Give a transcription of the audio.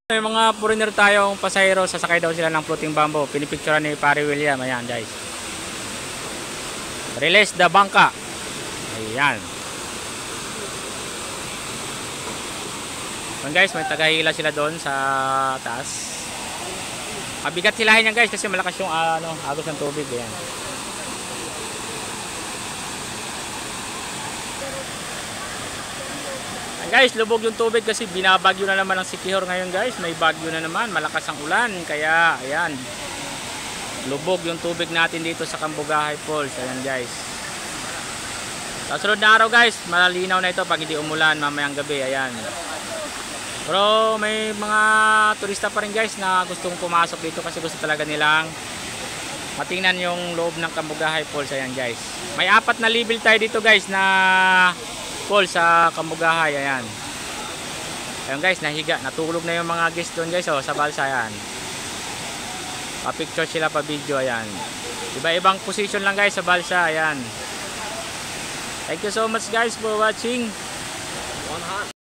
May mga foreigner tayong pasahero, sasakay daw sila ng floating bamboo. Pinipicturean ni Pare William. Ayan guys. Release the bangka. Ayan. Ayan guys, may tagahila sila doon sa taas. Mabigat hilahin yan guys kasi malakas yung agos ng tubig. Ayan. Guys, lubog yung tubig kasi binabagyo na naman ang Siquijor ngayon guys. May bagyo na naman, malakas ang ulan. Kaya, ayan. Lubog yung tubig natin dito sa Cambugahay Falls. Ayan guys. Sa sunod na araw guys, malinaw na ito pag hindi umulan mamayang gabi. Ayan. Pero may mga turista pa rin guys na gustong pumasok dito kasi gusto talaga nilang matingnan yung loob ng Cambugahay Falls. Ayan guys. May 4 na level tayo dito guys na falls sa Cambugahay. Ayan. Ayun guys, nahiga, natulog na yung mga guests doon guys, oh, sa balsa. Ayan. Pa-picture sila, pa-video. Ayan. Iba-ibang position lang guys sa balsa. Ayan. Thank you so much guys for watching.